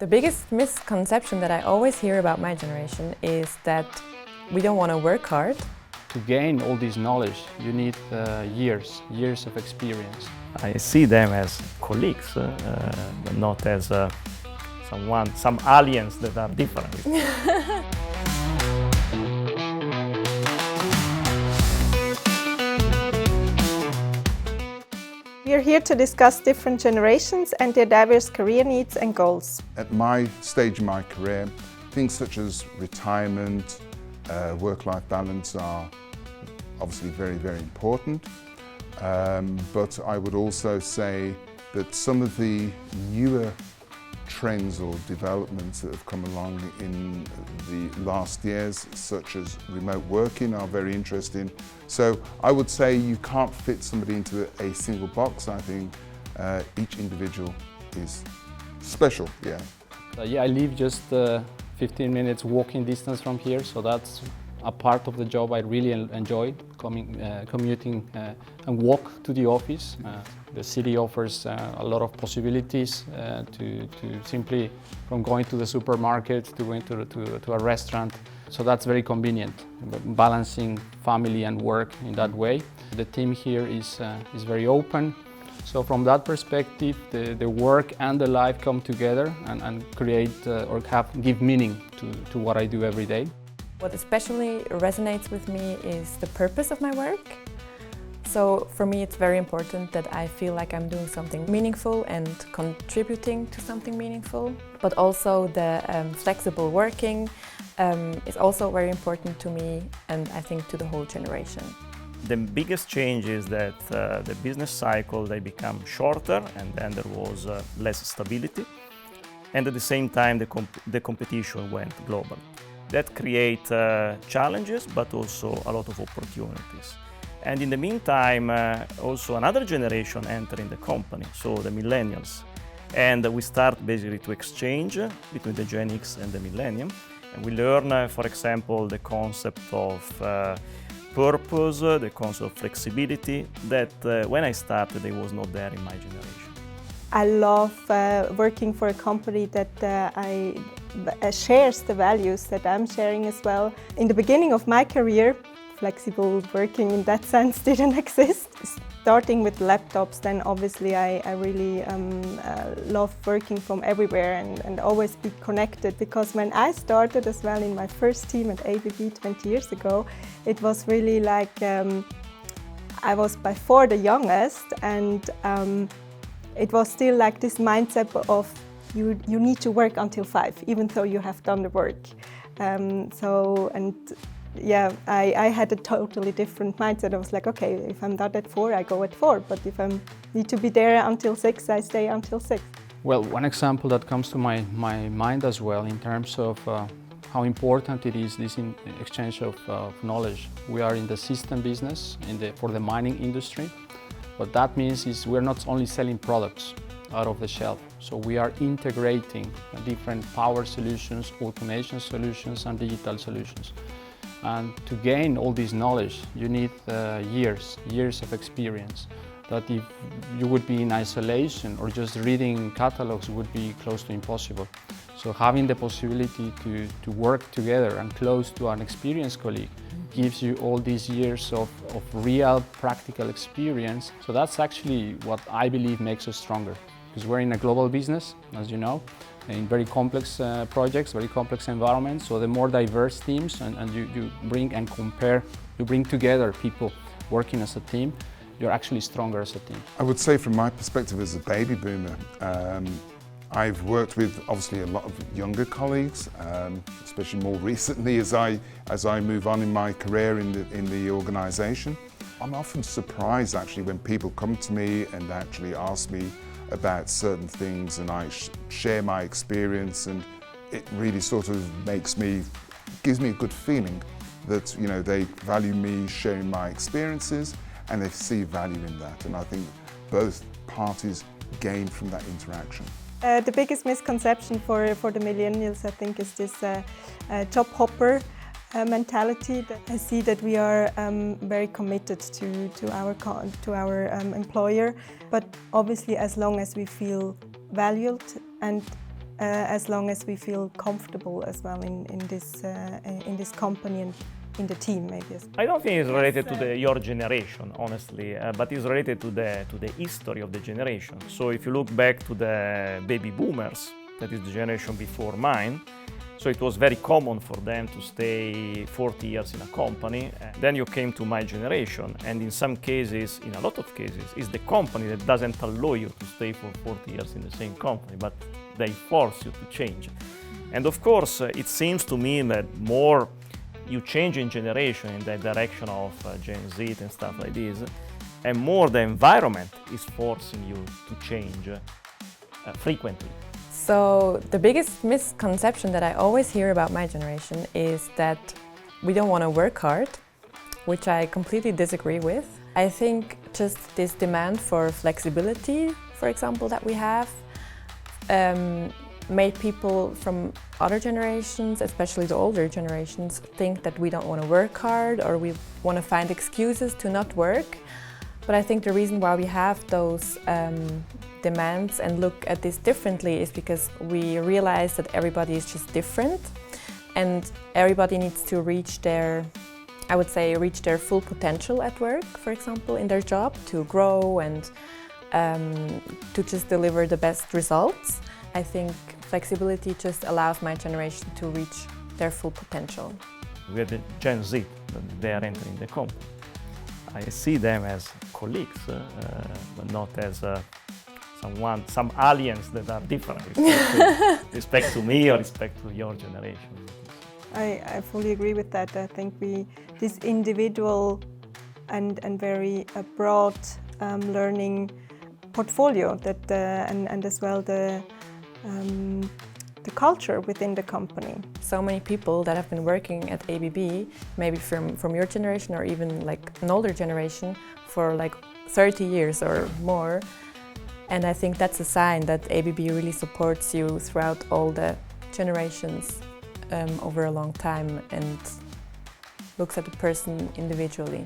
The biggest misconception that I always hear about my generation is that we don't want to work hard. To gain all this knowledge, you need years of experience. I see them as colleagues, but not as some aliens that are different. We are here to discuss different generations and their diverse career needs and goals. At my stage in my career, things such as retirement, work-life balance are obviously very, very important. But I would also say that some of the newer trends or developments that have come along in the last years, such as remote working, are very interesting. So I would say you can't fit somebody into a single box. I think each individual is special, yeah. I live just 15 minutes walking distance from here, so that's a part of the job I really enjoy, commuting and walk to the office. The city offers a lot of possibilities to simply from going to the supermarket to going to a restaurant. So that's very convenient, balancing family and work in that way. The team here is very open. So from that perspective, the work and the life come together and create give meaning to what I do every day. What especially resonates with me is the purpose of my work. So for me it's very important that I feel like I'm doing something meaningful and contributing to something meaningful. But also the flexible working is also very important to me and I think to the whole generation. The biggest change is that the business cycle, they become shorter, and then there was less stability. And at the same time, the competition went global. That creates challenges, but also a lot of opportunities. And in the meantime, also another generation entering the company, so the millennials. And we start basically to exchange between the Gen X and the millennium. And we learn, for example, the concept of purpose, the concept of flexibility, that when I started, it was not there in my generation. I love working for a company that shares the values that I'm sharing as well. In the beginning of my career, flexible working in that sense didn't exist. Starting with laptops, then obviously I really love working from everywhere and always be connected, because when I started as well in my first team at ABB 20 years ago, it was really like I was by far the youngest, and it was still like this mindset of you need to work until 5, even though you have done the work. I had a totally different mindset. I was like, okay, if I'm not at 4, I go at 4. But if I need to be there until 6, I stay until 6. Well, one example that comes to my mind as well in terms of how important it is, this exchange of knowledge. We are in the system business for the mining industry. What that means is we're not only selling products out of the shelf. So we are integrating different power solutions, automation solutions, and digital solutions. And to gain all this knowledge, you need years of experience. That if you would be in isolation or just reading catalogs would be close to impossible. So having the possibility to work together and close to an experienced colleague gives you all these years of real practical experience. So that's actually what I believe makes us stronger. Because we're in a global business, as you know, in very complex projects, very complex environments. So the more diverse teams and you bring and compare, you bring together people working as a team, you're actually stronger as a team. I would say from my perspective as a baby boomer, I've worked with obviously a lot of younger colleagues, especially more recently as I move on in my career in the organisation. I'm often surprised actually when people come to me and actually ask me about certain things, and I share my experience, and it really sort of gives me a good feeling that they value me sharing my experiences and they see value in that, and I think both parties gain from that interaction. The biggest misconception for the millennials, I think, is this job hopper mentality. I see that we are very committed to our employer, but obviously as long as we feel valued and as long as we feel comfortable as well in this company and in the team, maybe. I don't think it's related to your generation, honestly, but it's related to the history of the generation. So if you look back to the baby boomers, that is the generation before mine, so it was very common for them to stay 40 years in a company. Then you came to my generation, and in some cases, in a lot of cases, it's the company that doesn't allow you to stay for 40 years in the same company, but they force you to change. And of course, it seems to me that more you change in generation in the direction of Gen Z and stuff like this, and more the environment is forcing you to change frequently. So the biggest misconception that I always hear about my generation is that we don't want to work hard, which I completely disagree with. I think just this demand for flexibility, for example, that we have, made people from other generations, especially the older generations, think that we don't want to work hard or we want to find excuses to not work. But I think the reason why we have those demands and look at this differently is because we realize that everybody is just different and everybody needs to reach their, I would say, reach their full potential at work, for example, in their job, to grow and to just deliver the best results. I think flexibility just allows my generation to reach their full potential. We have the Gen Z, they are entering the company. I see them as colleagues, but not as some aliens that are different with respect to me or respect to your generation. I fully agree with that. I think this individual and very broad learning portfolio that and as well the culture within the company. So many people that have been working at ABB, maybe from your generation or even like an older generation, for like 30 years or more. And I think that's a sign that ABB really supports you throughout all the generations over a long time and looks at the person individually.